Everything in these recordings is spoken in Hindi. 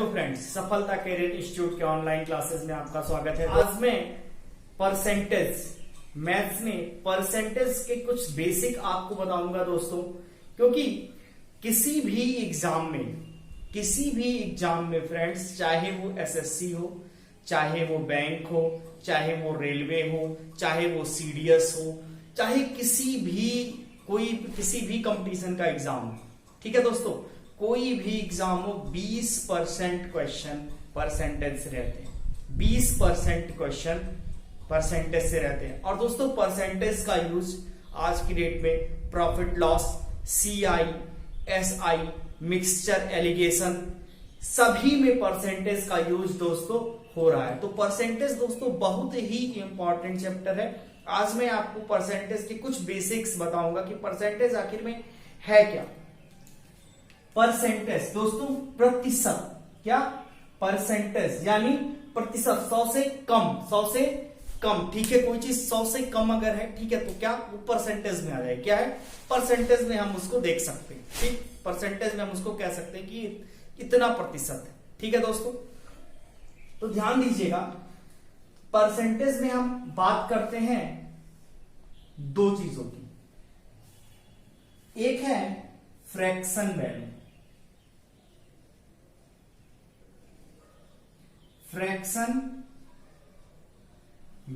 हेलो फ्रेंड्स, सफलता कैरियर इंस्टीट्यूट के ऑनलाइन क्लासेस में आपका स्वागत है। आज मैं परसेंटेज मैथ्स में परसेंटेज के कुछ बेसिक आपको बताऊंगा दोस्तों, क्योंकि किसी भी एग्जाम में फ्रेंड्स, चाहे वो एसएससी हो, चाहे वो बैंक हो, चाहे वो रेलवे हो, चाहे वो सीडीएस हो, चाहे किसी भी कंपटीशन का एग्जाम हो, ठीक है दोस्तों, कोई भी एग्जाम हो 20% क्वेश्चन परसेंटेज से रहते हैं। 20% क्वेश्चन परसेंटेज से रहते हैं। और दोस्तों परसेंटेज का यूज आज की डेट में profit loss, CI, SI, mixture allegation, सभी में परसेंटेज का यूज दोस्तों हो रहा है। तो परसेंटेज दोस्तों बहुत ही इंपॉर्टेंट चैप्टर है। आज मैं आपको परसेंटेज के कुछ बेसिक्स बताऊंगा कि परसेंटेज आखिर में है क्या। परसेंटेज दोस्तों प्रतिशत, क्या परसेंटेज यानी प्रतिशत, 100 से कम, ठीक है। कोई चीज 100 से कम अगर है, ठीक है, तो क्या वो परसेंटेज में आ जाए। क्या है परसेंटेज में हम उसको देख सकते हैं, ठीक। परसेंटेज में हम उसको कह सकते हैं कि इतना प्रतिशत है, ठीक है दोस्तों। तो ध्यान दीजिएगा, परसेंटेज में हम बात करते हैं दो चीजों की। एक है फ्रैक्शन वैल्यू, फ्रैक्शन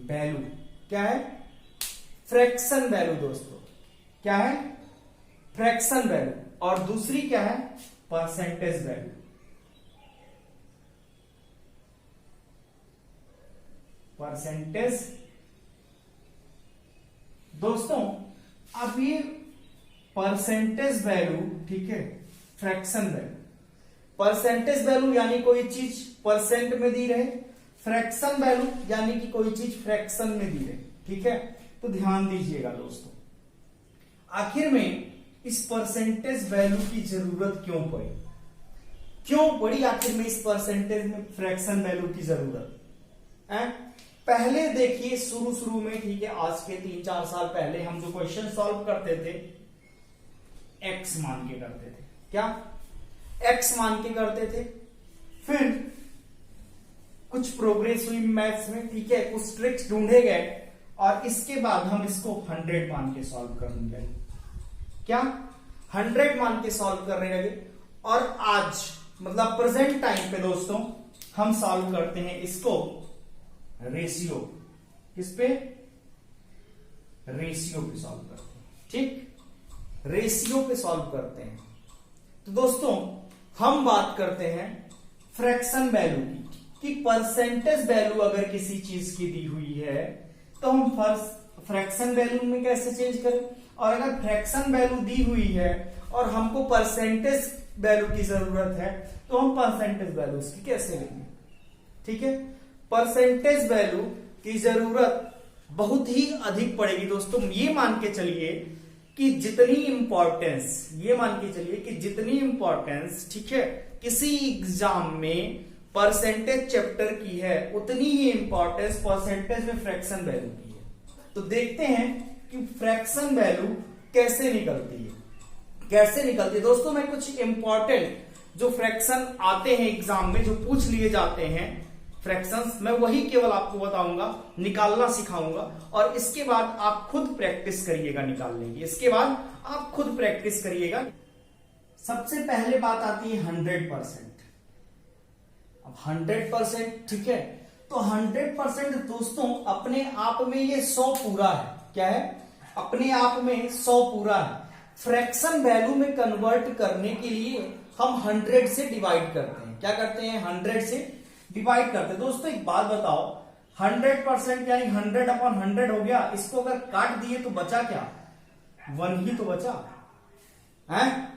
वैल्यू क्या है? फ्रैक्शन वैल्यू दोस्तों क्या है? Fraction value. और दूसरी क्या है? Percentage value. परसेंटेज दोस्तों, अब ये परसेंटेज वैल्यू, ठीक है, फ्रैक्शन वैल्यू। परसेंटेज वैल्यू यानी कोई चीज परसेंट में दी रहे, फ्रैक्शन वैल्यू यानी कि कोई चीज फ्रैक्शन में दी रहे, ठीक है। तो ध्यान दीजिएगा दोस्तों, आखिर में इस परसेंटेज वैल्यू की जरूरत क्यों पड़ी आखिर में इस परसेंटेज में फ्रैक्शन वैल्यू की जरूरत है? पहले देखिए शुरू में, ठीक है, आज के 3-4 साल पहले हम जो क्वेश्चन सॉल्व करते थे एक्स मान के करते थे। क्या एक्स मान के करते थे? फिर कुछ प्रोग्रेस हुई मैथ्स में, ठीक है, कुछ ट्रिक्स ढूंढे गए और इसके बाद हम इसको 100 मान के सॉल्व करने लगे। क्या 100 मान के सॉल्व करने लगे। और आज मतलब प्रेजेंट टाइम पे दोस्तों हम सॉल्व करते हैं इसको रेशियो, किस पे? रेशियो पे सॉल्व करते हैं, ठीक, रेशियो पे सॉल्व करते हैं। तो दोस्तों हम बात करते हैं फ्रैक्शन वैल्यू की, कि परसेंटेज वैल्यू अगर किसी चीज की दी हुई है तो हम फ्रैक्शन वैल्यू में कैसे चेंज करें। और अगर फ्रैक्शन वैल्यू दी हुई है और हमको परसेंटेज वैल्यू की जरूरत है तो हम परसेंटेज वैल्यू की कैसे लेंगे, ठीक है। परसेंटेज वैल्यू की जरूरत बहुत ही अधिक पड़ेगी दोस्तों। ये मान के चलिए कि जितनी इंपॉर्टेंस, ठीक है, किसी एग्जाम में परसेंटेज चैप्टर की है, उतनी ही इंपॉर्टेंस परसेंटेज में फ्रैक्शन वैल्यू की है। तो देखते हैं कि फ्रैक्शन वैल्यू कैसे निकलती है दोस्तों। मैं कुछ इंपॉर्टेंट जो फ्रैक्शन आते हैं एग्जाम में, जो पूछ लिए जाते हैं फ्रैक्शंस, मैं वही केवल आपको बताऊंगा, निकालना सिखाऊंगा। और इसके बाद आप खुद प्रैक्टिस करिएगा निकालने की। इसके बाद आप खुद प्रैक्टिस करिएगा। सबसे पहले बात आती है 100%। अब 100%, ठीक है, तो 100% दोस्तों अपने आप में ये 100 पूरा है। क्या है? अपने आप में 100 पूरा है। फ्रैक्शन वैल्यू में कन्वर्ट करने के लिए हम 100 से डिवाइड करते हैं। क्या करते हैं? 100 से डिवाइड करते हैं। दोस्तों एक बात बताओ, 100% यानी 100/100 हो गया। इसको अगर काट दिए तो बचा क्या? 1 ही तो बचा है।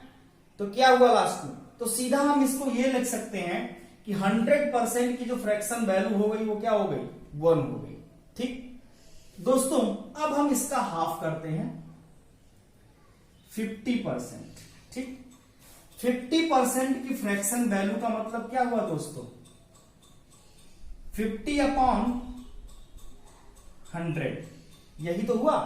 तो क्या हुआ लास्ट में? तो सीधा हम इसको ये लिख सकते हैं कि 100% की जो फ्रैक्शन वैल्यू हो गई वो क्या हो गई? 1 हो गई, ठीक दोस्तों। अब हम इसका हाफ करते हैं 50%, ठीक। 50% की फ्रैक्शन वैल्यू का मतलब क्या हुआ दोस्तों? 50/100, यही तो हुआ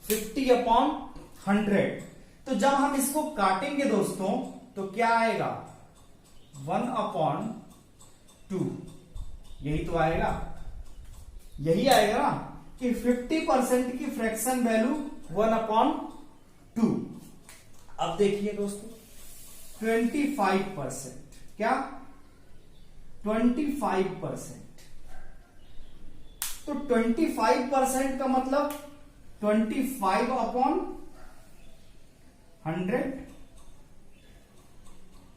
50/100। तो जब हम इसको काटेंगे दोस्तों तो क्या आएगा? 1/100 2। यही तो आएगा, यही आएगा ना कि 50% की फ्रैक्शन वैल्यू 1/2। अब देखिए दोस्तों 25%, क्या 25%, तो 25% का मतलब 25/100,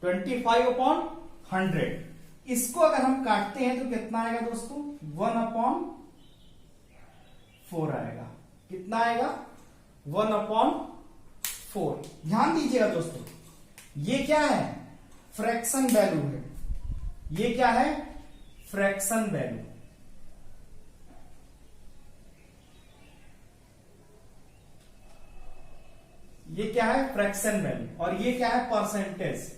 25/100। इसको अगर हम काटते हैं तो कितना आएगा दोस्तों, 1/4 आएगा। कितना आएगा, 1/4। ध्यान दीजिएगा दोस्तों, ये क्या है, फ्रैक्शन वैल्यू है। ये क्या है, फ्रैक्शन वैल्यू। ये क्या है, फ्रैक्शन वैल्यू, और ये क्या है, परसेंटेज।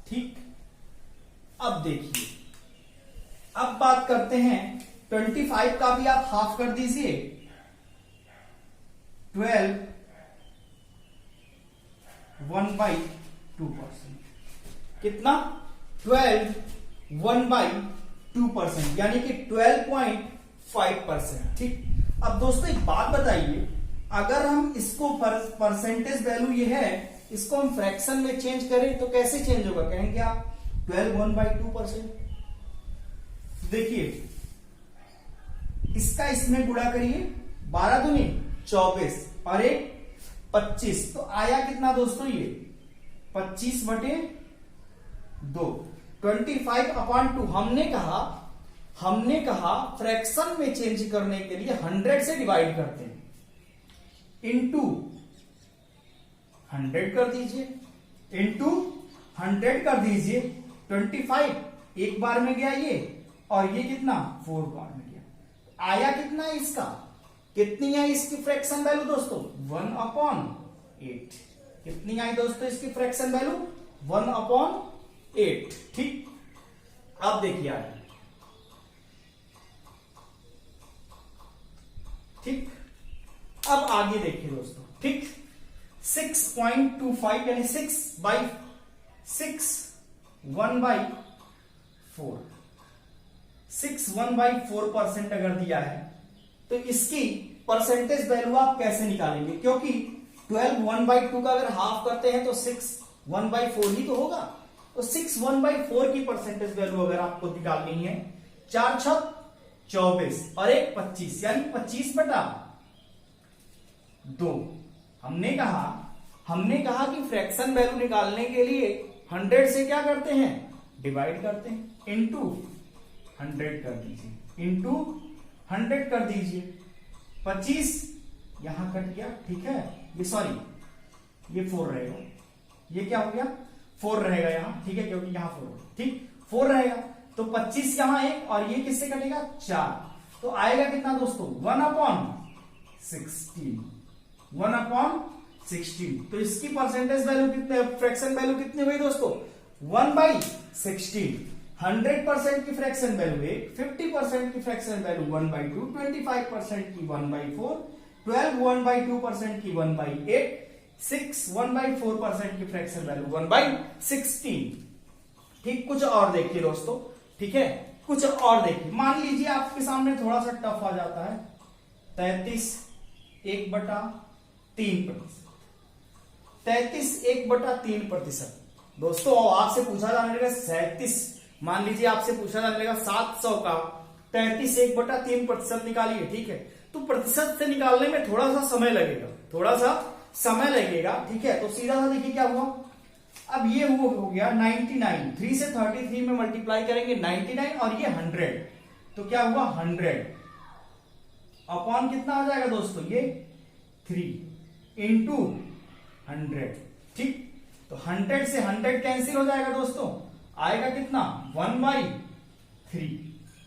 ठीक। अब देखिए, अब बात करते हैं 25 का भी आप हाफ कर दीजिए, 12 1/2%। कितना, 12 1/2%, यानी कि 12.5%। ठीक। अब दोस्तों एक बात बताइए, अगर हम इसको परसेंटेज वैल्यू ये है, इसको हम फ्रैक्शन में चेंज करें तो कैसे चेंज होगा, कहेंगे आप 12 1/2%। देखिए इसका इसमें गुणा करिए, 12 दूनी 24 और 1 25, तो आया कितना दोस्तों, ये 25/2। 25/2 हमने कहा फ्रैक्शन में चेंज करने के लिए 100 से डिवाइड करते हैं, इनटू 100 कर दीजिए, इनटू 100 कर दीजिए। 25 एक बार में गया ये, और ये कितना 4 बार में गया। आया कितना है इसका, कितनी है इसकी फ्रैक्शन वैल्यू दोस्तों, 1/8। कितनी आई दोस्तों इसकी फ्रैक्शन वैल्यू, 1/8। ठीक। अब देखिए आगे, ठीक। अब आगे देखिए दोस्तों, ठीक। 6.25 यानी 6/6 1/4, 1/4% अगर दिया है तो इसकी परसेंटेज वैल्यू आप कैसे निकालेंगे, क्योंकि 12 1/2 का अगर हाफ करते हैं तो 6 1/4 ही तो होगा। तो 6 1/4 की परसेंटेज वैल्यू अगर आपको निकालनी है, 4 6 24 और 1 25, यानी 25/2। हमने कहा कि फ्रैक्शन वैल्यू निकालने के लिए 100 से क्या करते हैं, डिवाइड करते हैं, इनटू 100 कर दीजिए, इनटू 100 कर दीजिए। 25 यहां कट गया, ठीक है, ये सॉरी ये 4 रहेगा, ये क्या हो गया 4 रहेगा यहां, ठीक है, क्योंकि यहां 4, ठीक 4 रहेगा। तो 25 यहां 1 और ये किससे कटेगा 4, तो आएगा कितना दोस्तों 1/16, 1/16। तो इसकी परसेंटेज वैल्यू कितने, फ्रैक्शन वैल्यू कितनी हुई दोस्तों, 1/16। 100% की फ्रैक्शन वैल्यू 1, 50% की फ्रैक्शन वैल्यू 1/2, 25% की 1/4, 12 1/2% की 1/8, 6 1/4% की फ्रैक्शन वैल्यू 1/16। ठीक। कुछ और देखिए दोस्तों, ठीक है, कुछ और देखिए। मान लीजिए आपके सामने थोड़ा सा टफ आ जाता है, 33 1/3%, 33 1/3%। दोस्तों आपसे पूछा जाने लगा 37, मान लीजिए आपसे पूछा जाने लगा 700 का 33 1/3% निकालिए, ठीक है, तो प्रतिशत से निकालने में थोड़ा सा समय लगेगा, ठीक है। तो सीधा सा देखिए क्या हुआ, अब ये हो गया 99, 3 से 33 में मल्टीप्लाई करेंगे 99 और ये 100, तो क्या हुआ 100 अपॉन कितना आ जाएगा दोस्तों, ये 3 इंटू 100, ठीक। तो 100 से 100 कैंसिल हो जाएगा दोस्तों, आएगा कितना 1/3।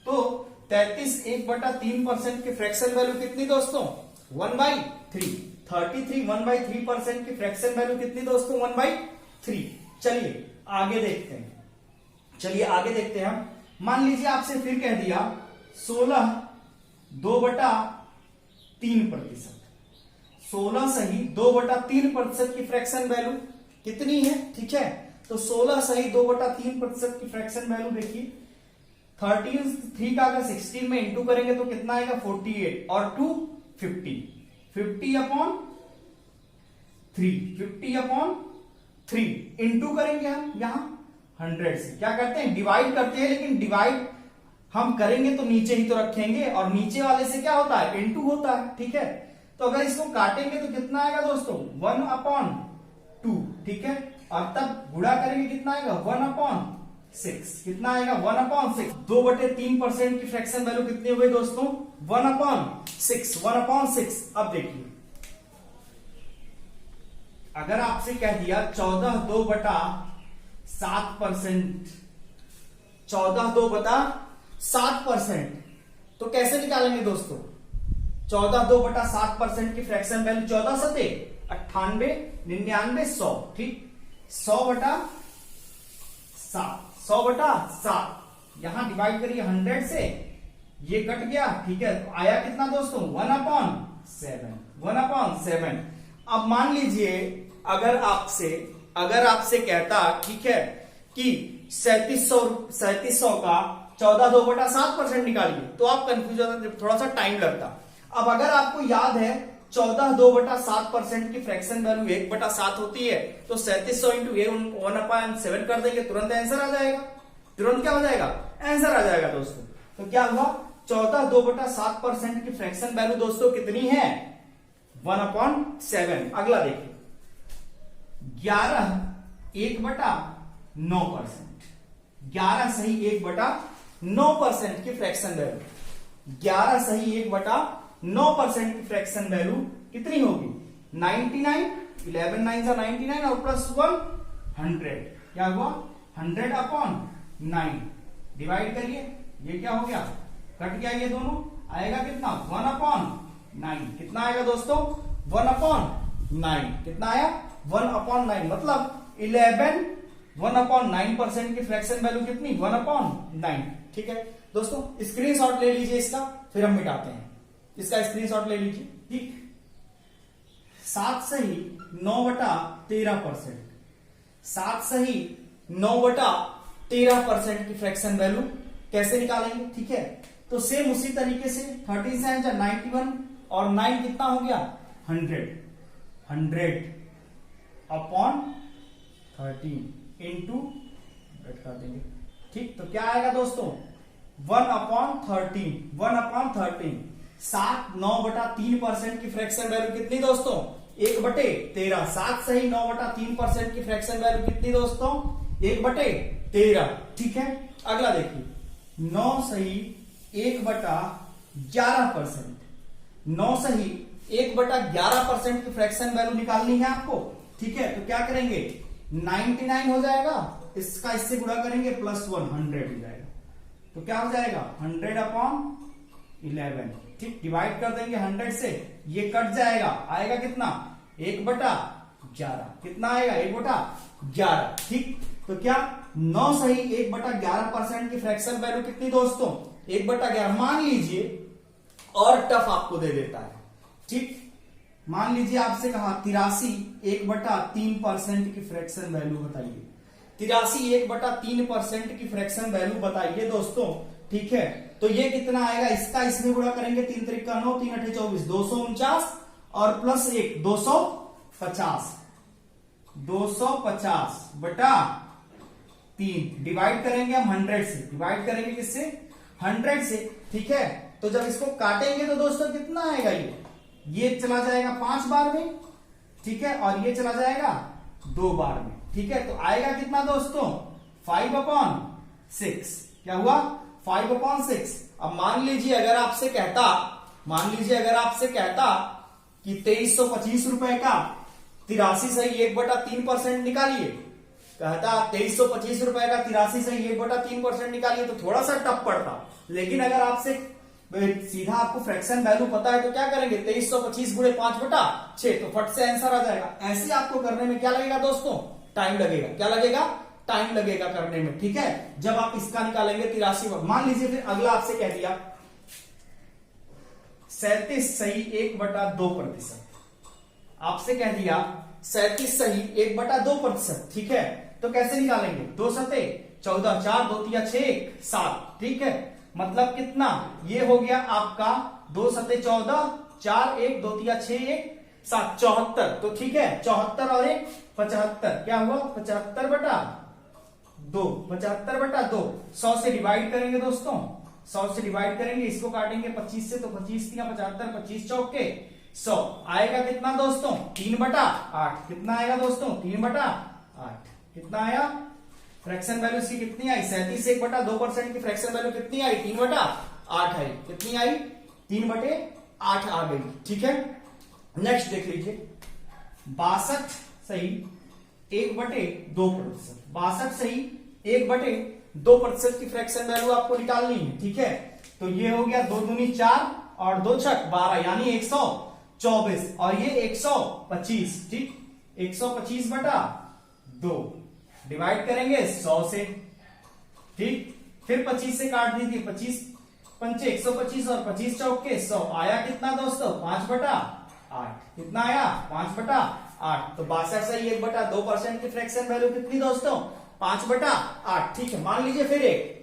तो 33 1/3% की फ्रैक्शन वैल्यू कितनी दोस्तों 1/3। 33 1/3% की फ्रैक्शन वैल्यू कितनी दोस्तों 1/3। चलिए आगे देखते हैं हम। मान लीजिए आपसे फिर कह दिया 16 2/3%, 16 सही 2/3% की फ्रैक्शन वैल्यू कितनी है, ठीक है। तो 16 सही 2/3% की फ्रैक्शन वैल्यू देखिए 13 3 का अगर 16 में इंटू करेंगे तो कितना आएगा 48 और 2 50 50/3 इंटू करेंगे हम यहां 100 से क्या करते हैं डिवाइड करते हैं, लेकिन डिवाइड हम करेंगे तो नीचे ही तो रखेंगे और नीचे वाले से क्या होता है इंटू होता है, ठीक है। तो अगर इसको काटेंगे तो कितना आएगा दोस्तों 1/2, ठीक है। और तब गुणा करेंगे कितना आएगा 1/6, कितना आएगा 1/6। 2/3% की फ्रैक्शन वैल्यू कितनी हो गई दोस्तों 1/6। अब देखिए अगर आपसे कह दिया 14 2/7%, 14 2/7%, तो कैसे निकालेंगे दोस्तों 14 2/7% की फ्रैक्शन वैल्यू 14 सते 98 99 100, ठीक 100/7 यहां डिवाइड करिए 100 से, ये कट गया, ठीक है। तो आया कितना दोस्तों 1/7। अब मान लीजिए अगर आपसे कहता ठीक है कि 3700 का 14 2/7% निकालिए, तो आप कंफ्यूज होते, थोड़ा सा टाइम लगता। अब अगर आपको याद है 14 2/7% की फ्रैक्शन वैल्यू 1/7 होती है, तो 3700 इंटू 1/7 कर देंगे, तुरंत आंसर आ जाएगा। तुरंत क्या हो जाएगा आंसर आ जाएगा दोस्तों। तो क्या हुआ 14 2/7% की फ्रैक्शन वैल्यू दोस्तों कितनी है 1/7। अगला देखिए 11 1/9%, 11 सही 1/9% की फ्रैक्शन वैल्यू, 11 सही 1/9% की फ्रैक्शन वैल्यू कितनी होगी 99, 11 9 से 99 और प्लस 1 100, क्या हुआ 100/9। डिवाइड करिए, ये क्या हो गया कट गया, ये दोनों आएगा कितना 1/9। कितना आएगा दोस्तों 1/9, कितना आया 1/9, मतलब 11 1/9% की फ्रैक्शन वैल्यू कितनी 1/9, ठीक है दोस्तों। स्क्रीनशॉट ले लीजिए इसका, फिर हम मिटाते हैं। इसका स्क्रीनशॉट ले लीजिए, ठीक। 7 सही 9/13%, 7 सही 9/13% की फ्रैक्शन वैल्यू कैसे निकालेंगे, ठीक है। तो सेम उसी तरीके से 13 से 91 और 9 कितना हो गया 100/13 इंटू कर देंगे, ठीक। तो क्या आएगा दोस्तों 1/13। 7 9/3% की फ्रैक्शन वैल्यू कितनी दोस्तों 1/13। 7 सही 9/3% की फ्रैक्शन वैल्यू कितनी दोस्तों 1/13, ठीक है। अगला देखिए 9 सही 1/11%, 9 सही 1/11% की फ्रैक्शन वैल्यू निकालनी है आपको, ठीक है। तो क्या करेंगे 99 हो जाएगा, इसका इससे गुणा करेंगे प्लस 100 हो जाएगा, तो क्या हो जाएगा 100/11, ठीक। डिवाइड कर देंगे 100 से, ये कट जाएगा, आएगा कितना 1/11, कितना आएगा 1/11, ठीक। तो क्या 9 सही 1/11% की फ्रैक्शन वैल्यू कितनी दोस्तों 1/11। मान लीजिए और टफ आपको दे देता है, ठीक। मान लीजिए आपसे कहा 83 1/3% की फ्रैक्शन वैल्यू बताइए, 83 1/3% की फ्रैक्शन वैल्यू बताइए दोस्तों, ठीक है। तो ये कितना आएगा, इसका इसमें गुणा करेंगे 3 3 का 9 3 8 24 249 और प्लस 1 250, 250/3 डिवाइड करेंगे हम 100 से, डिवाइड करेंगे किससे 100 से, ठीक है। तो जब इसको काटेंगे तो दोस्तों कितना आएगा, ये चला जाएगा 5 बार में, ठीक है, और ये चला जाएगा 2 बार में, ठीक है। तो आएगा कितना दोस्तों 5/6, क्या हुआ 5/6। अब मान लीजिए अगर आपसे कहता कि 2325 रुपए का 83 सही 1/3% निकालिए, कहता 2325 रुपए का 83 सही 1/3% निकालिए, तो थोड़ा सा टफ पड़ता। लेकिन अगर आपसे सीधा आपको फ्रैक्शन वैल्यू पता है तो क्या करेंगे 2325 गुणे 5/6, तो फट से आंसर आ जाएगा। ऐसे आपको करने में क्या लगेगा दोस्तों टाइम लगेगा, क्या लगेगा टाइम लगेगा करने में, ठीक है। जब आप इसका निकालेंगे 83, मान लीजिए फिर अगला आपसे कह दिया 37 सही 1/2%, आपसे कह दिया 37 सही 1/2%। ठीक है, तो कैसे निकालेंगे? 2 सते 14, 4 2 तिया 6 7। ठीक है, मतलब कितना? ये हो गया आपका 2 सते 14, 4 1 2 तिया 6 1 7, 74। तो ठीक है, 74 और 1 75। क्या हुआ? 75/2। 75/2 100 से डिवाइड करेंगे दोस्तों, 100 से डिवाइड करेंगे, इसको काटेंगे 25 से, तो 25 तिया 75, 25 चौके 100 आएगा कितना दोस्तों? 3/8। कितना आएगा दोस्तों? 3/8। कितना आया? फ्रैक्शन वैल्यू इसकी कितनी आई? 37 से 1/2% की फ्रैक्शन वैल्यू कितनी आई? 3/8 आई। कितनी आई? 3/8 आ गई। ठीक है, नेक्स्ट देख लीजिए, 62 सही 1/2%। 62 सही 1/2% की फ्रैक्शन वैल्यू आपको निकालनी है। ठीक है, तो ये हो गया 2 दूनी 4 और 2 छक 12, यानी 124 और ये 125। ठीक, 125/2 डिवाइड करेंगे 100 से। ठीक, फिर 25 से काट दीजिए, 25 पंचे 125 और 25 चौके 100 आया कितना दोस्तों? 5/8। कितना आया? 5/8। तो 62 सही 1/2% की फ्रैक्शन वैल्यू कितनी दोस्तों? 5/8। ठीक है, मान लीजिए फिर एक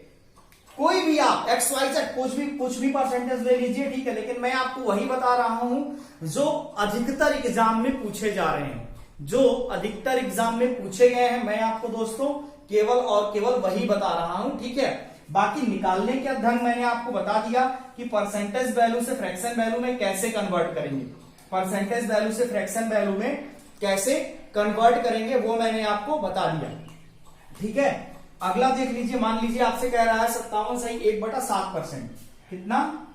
कोई भी आप XYZ कुछ भी परसेंटेज ले लीजिए। ठीक है, लेकिन मैं आपको वही बता रहा हूं जो अधिकतर एग्जाम में पूछे जा रहे हैं, जो अधिकतर एग्जाम में पूछे गए हैं। मैं आपको दोस्तों केवल और केवल वही बता रहा हूं। ठीक है, बाकी निकालने का ढंग मैंने आपको बता दिया कि परसेंटेज वैल्यू से फ्रैक्शन वैल्यू में कैसे कन्वर्ट करेंगे। परसेंटेज वैल्यू से फ्रैक्शन वैल्यू में कैसे कन्वर्ट करेंगे वो मैंने आपको बता दिया। ठीक है, अगला देख लीजिए, मान लीजिए आपसे कह रहा है 57 सही 1/7%। कितना?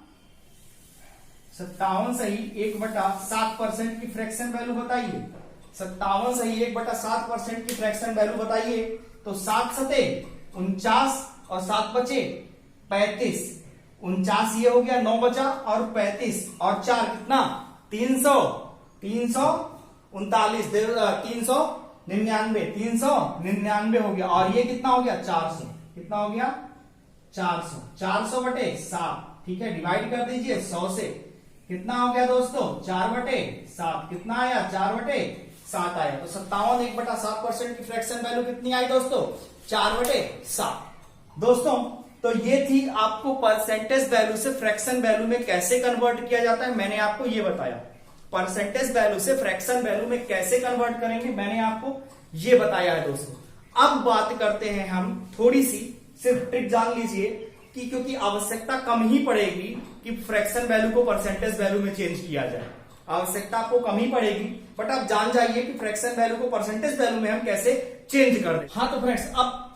57 सही 1/7% की फ्रैक्शन वैल्यू बताइए। 57 सही 1/7% की फ्रैक्शन वैल्यू बताइए। तो 7 सते 49 और 7 बचे 35। 49 ये हो गया, 9 बचा और 35 और 4 कितना? 300 339 399 हो गया। और ये कितना हो गया? 400। कितना हो गया? 400/7। ठीक है, डिवाइड कर दीजिए 100 से। कितना हो गया दोस्तों? 4/7। कितना आया? 4/7 आया। तो 57 1/7% की फ्रैक्शन वैल्यू कितनी आई दोस्तों? 4/7। दोस्तों, तो ये थी आपको परसेंटेज वैल्यू से फ्रैक्शन वैल्यू में कैसे कन्वर्ट किया जाता है, मैंने आपको ये बताया। परसेंटेज वैल्यू से फ्रैक्शन वैल्यू में कैसे कन्वर्ट करेंगे मैंने आपको ये बताया है दोस्तों। अब बात करते हैं हम थोड़ी सी, सिर्फ ट्रिक जान लीजिए कि क्योंकि आवश्यकता कम ही पड़ेगी कि फ्रैक्शन वैल्यू को परसेंटेज वैल्यू में चेंज किया जाए। आवश्यकता आपको कम ही पड़ेगी, बट आप जान जाइए कि फ्रैक्शन वैल्यू को परसेंटेज वैल्यू में हम कैसे चेंज कर दें। हाँ, तो फ्रेंड्स अब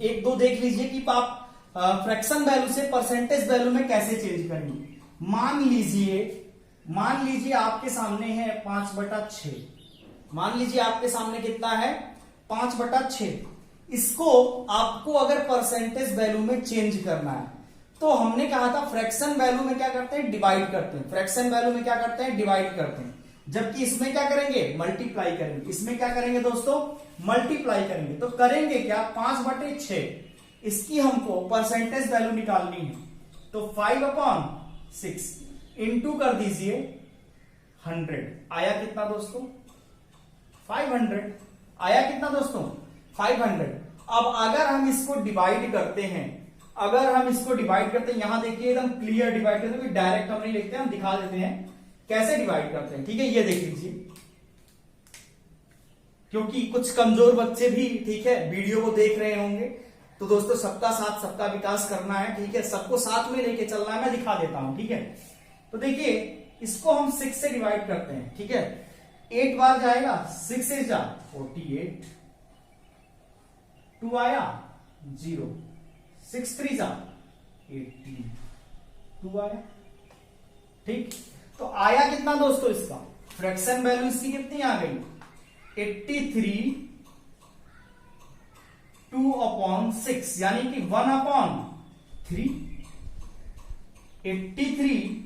1-2 देख लीजिए कि आप फ्रैक्शन वैल्यू से परसेंटेज वैल्यू में कैसे चेंज करेंगे। मान लीजिए आपके सामने है 5/6। मान लीजिए आपके सामने कितना है? 5/6। इसको आपको अगर परसेंटेज वैल्यू में चेंज करना है तो हमने कहा था फ्रैक्शन वैल्यू में क्या करते हैं? डिवाइड करते हैं। फ्रैक्शन वैल्यू में क्या करते हैं? डिवाइड करते हैं। जबकि इसमें क्या करेंगे? मल्टीप्लाई करेंगे। इसमें क्या करेंगे दोस्तों? मल्टीप्लाई करेंगे। तो करेंगे क्या? 5/6 इसकी हमको परसेंटेज वैल्यू निकालनी है, तो 5/6 इंटू कर दीजिए 100। आया कितना दोस्तों? 500। आया कितना दोस्तों? 500। अब अगर हम इसको डिवाइड करते हैं, यहां देखिए एकदम क्लियर डिवाइड करते हैं, डायरेक्ट हम नहीं लिखते, हम दिखा देते हैं कैसे डिवाइड करते हैं। ठीक है, ये देख लीजिए, क्योंकि कुछ कमजोर बच्चे भी ठीक है वीडियो को देख रहे होंगे, तो दोस्तों सबका साथ सबका विकास करना है। ठीक है, सबको साथ में लेके चलना है। मैं दिखा देता हूं। ठीक है, तो देखिए इसको हम 6 से डिवाइड करते हैं। ठीक है, 8 बार जाएगा, 6 से जा 48, 2 आया 0, 6 3 जा 18, 2 आया। ठीक, तो आया कितना दोस्तों? इसका फ्रैक्शन वैल्यू इसकी कितनी आ गई? 83 2/6, यानी कि 1/3। 83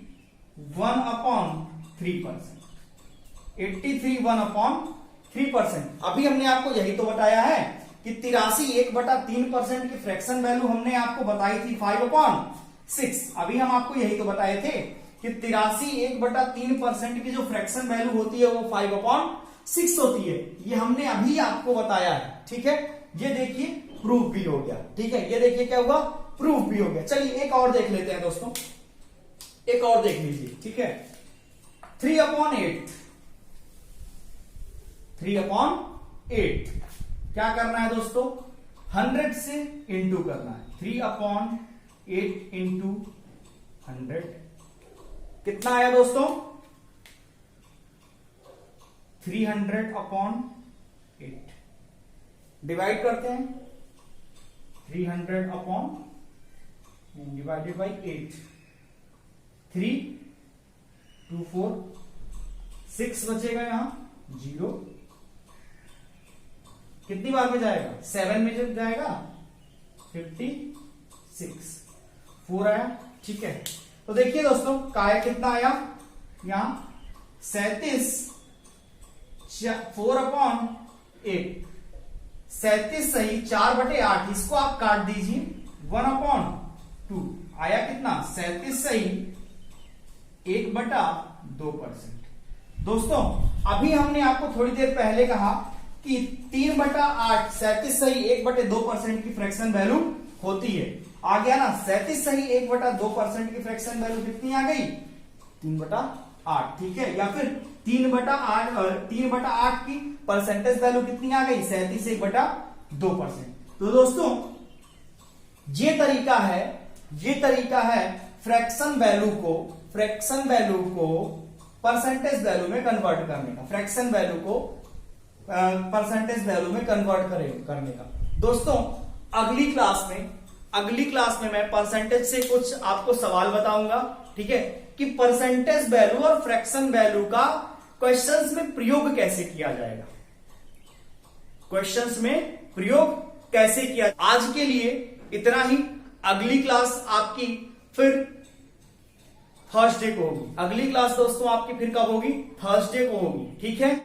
1/3%। 83 1/3%। अभी हमने आपको यही तो बताया है कि 83 1/3% की फ्रैक्शन वैल्यू हमने आपको बताई थी 5/6। अभी हम आपको यही तो बताए थे कि 83 1/3% की जो फ्रैक्शन वैल्यू होती है वो 5/6 6 होती है। ये हमने अभी आपको बताया है, ठीक है। ये देखिए प्रूफ भी हो गया, ठीक है। ये देखिए क्या हुआ, प्रूफ भी हो गया। चलिए एक और देख लेते हैं दोस्तों, एक और देख लीजिए, ठीक है। 3/8, 3/8 क्या करना है दोस्तों, 100 से इंटू करना है। 3/8 इंटू 100 कितना आया दोस्तों, 300/8। डिवाइड करते हैं, 300 डिवाइडेड बाई 8, 3 2 4 6 बचेगा, यहां 0 कितनी बार में जाएगा, 7 में जाएगा, 56 4 आया, ठीक है। तो देखिए दोस्तों काय कितना आया, यहां 37 4/8, 37 सही 4/8, इसको आप काट दीजिए, 1/2 आया कितना, 37 सही 1/2%। दोस्तों अभी हमने आपको थोड़ी देर पहले कहा कि 3/8 37 सही 1/2% की फ्रैक्शन वैल्यू होती है। आ गया ना, 37 सही 1/2% की फ्रैक्शन वैल्यू कितनी आ गई, 3/8, ठीक है। या फिर 3/8 की परसेंटेज वैल्यू कितनी आ गई, 37 1/2%। तो दोस्तों ये तरीका है फ्रैक्शन वैल्यू को परसेंटेज वैल्यू में कन्वर्ट करने का, फ्रैक्शन वैल्यू को परसेंटेज वैल्यू में कन्वर्ट करने का। दोस्तों अगली क्लास में मैं परसेंटेज से कुछ आपको सवाल बताऊंगा, ठीक है, कि परसेंटेज वैल्यू और फ्रैक्शन वैल्यू का क्वेश्चंस में प्रयोग कैसे किया जाएगा, क्वेश्चंस में प्रयोग कैसे किया। आज के लिए इतना ही। अगली क्लास आपकी फिर थर्सडे को होगी। अगली क्लास दोस्तों आपकी फिर कब होगी, थर्सडे को होगी, ठीक है।